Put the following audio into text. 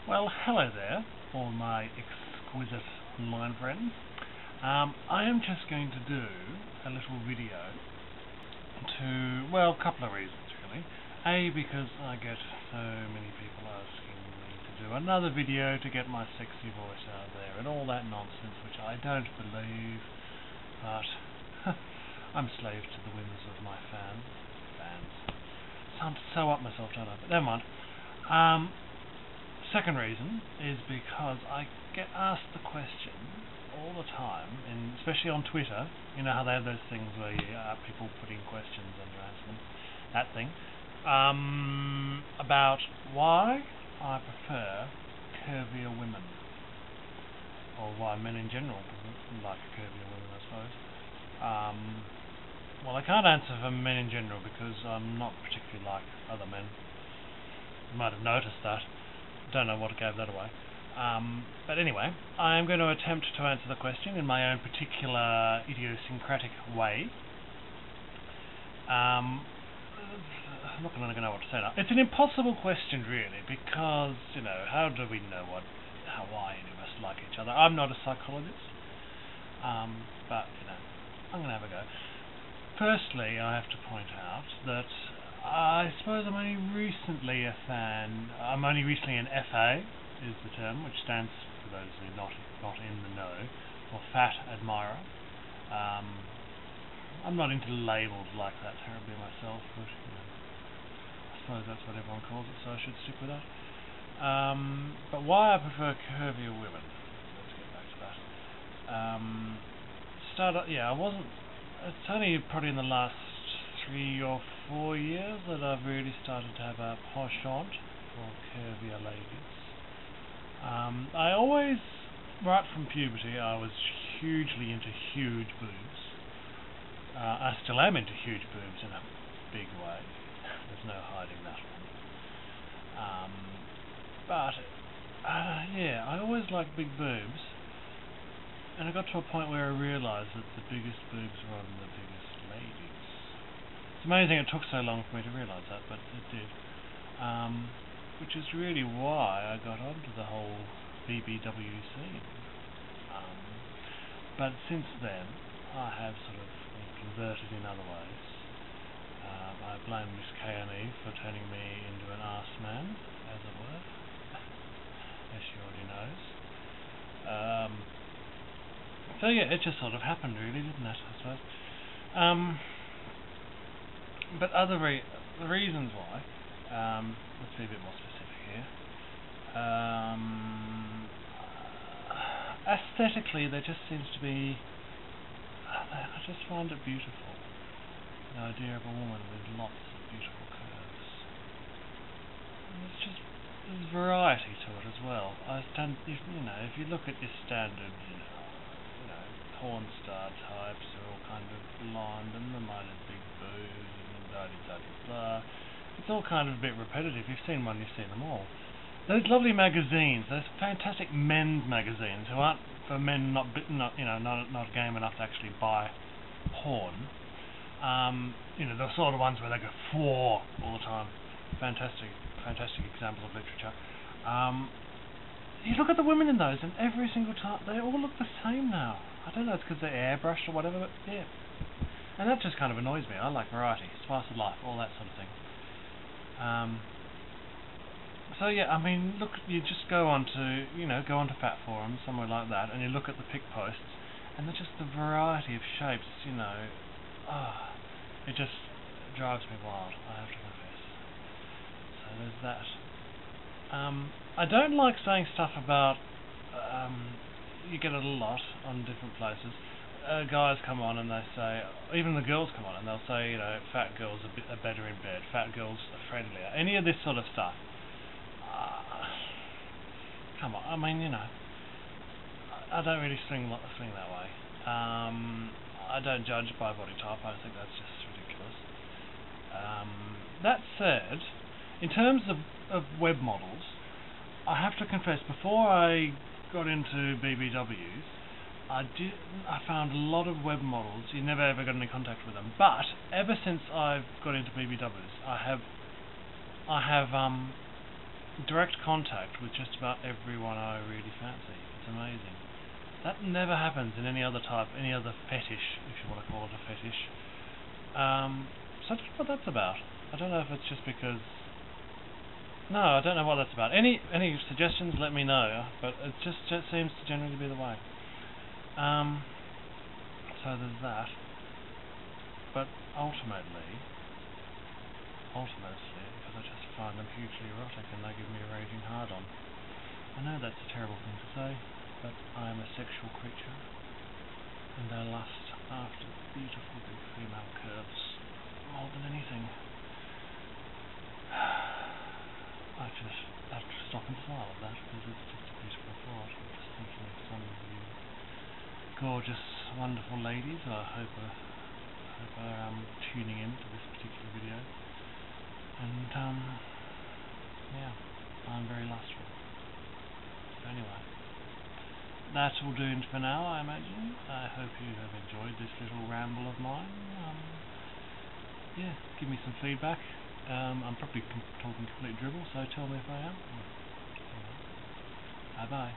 Well, hello there, all my exquisite online friends. I am just going to do a little video a couple of reasons really. A, because I get so many people asking me to do another video to get my sexy voice out there and all that nonsense, which I don't believe, but I'm slave to the whims of my fans. Sound so up myself, don't I? But never mind. Second reason is because I get asked the question all the time, and especially on Twitter. You know how they have those things where you people putting questions and you answer them, that thing, about why I prefer curvier women, or why men in general like curvier women, I suppose. Well, I can't answer for men in general because I'm not particularly like other men. You might have noticed that. Don't know what gave that away. But anyway, I am going to attempt to answer the question in my own particular idiosyncratic way. I'm not going to know what to say now. It's an impossible question, really, because, how do we know why any of us like each other? I'm not a psychologist, but, I'm going to have a go. Firstly, I have to point out that I suppose I'm only recently an FA, is the term, which stands, for those who are not in the know, for fat admirer. I'm not into labels like that terribly myself, but I suppose that's what everyone calls it, so I should stick with that. But why I prefer curvier women? Let's get back to that. It's only probably in the last 3 or 4 years that I've really started to have a penchant for curvier ladies. I always, right from puberty, I was hugely into huge boobs. I still am into huge boobs in a big way. There's no hiding that one. I always liked big boobs. And I got to a point where I realised that the biggest boobs were on the biggest ladies. It's amazing it took so long for me to realise that, but it did. Which is really why I got onto the whole BBW scene. But since then, I have sort of been converted in other ways. I blame Miss KME for turning me into an arse man, as it were, as she already knows. So yeah, it just sort of happened really, didn't it, I suppose. But the reasons why, let's be a bit more specific here. Aesthetically, there just seems to be, I just find it beautiful, the idea of a woman with lots of beautiful curves. And there's variety to it as well. If you look at your standard, porn star types, are all kind of blonde and they might have big boobs and blah. It's all kind of a bit repetitive. You've seen one, you've seen them all. Those lovely magazines, those fantastic men's magazines, who aren't for men not game enough to actually buy porn. The sort of ones where they go for all the time. Fantastic examples of literature. You look at the women in those, and every single time they all look the same now. I don't know, it's because they're airbrushed or whatever, but yeah. And that just kind of annoys me. I like variety, spice of life, all that sort of thing. Look, you just go onto Fat Forums, somewhere like that, and you look at the pic posts, and just the variety of shapes, it just drives me wild, I have to confess. So there's that. I don't like saying stuff about, you get it a lot on different places. Guys come on and they say, even the girls come on and they'll say, fat girls are better in bed, fat girls are friendlier, any of this sort of stuff. Come on, I don't really swing that way. I don't judge by body type. I think that's just ridiculous. That said, in terms of web models, I have to confess, before I got into BBWs, I found a lot of web models. You never ever got any contact with them. But ever since I've got into BBWs, I have direct contact with just about everyone I really fancy. It's amazing. That never happens in any other fetish, if you want to call it a fetish. So I don't know what that's about. I don't know if it's just because... No, I don't know what that's about. Any suggestions, let me know, but it just seems to generally be the way. So there's that. But ultimately, because I just find them hugely erotic and they give me a raging hard-on. I know that's a terrible thing to say, but I am a sexual creature, and I lust after beautiful big female curves more than anything. I just have to stop and smile at that, because it's just a beautiful thought. I'm just thinking of some of you gorgeous, wonderful ladies. I hope are tuning in to this particular video. And, yeah, I'm very lustful. So anyway, that will do it for now, I imagine. I hope you have enjoyed this little ramble of mine. Yeah, give me some feedback. I'm probably talking complete dribble, so tell me if I am. Bye-bye.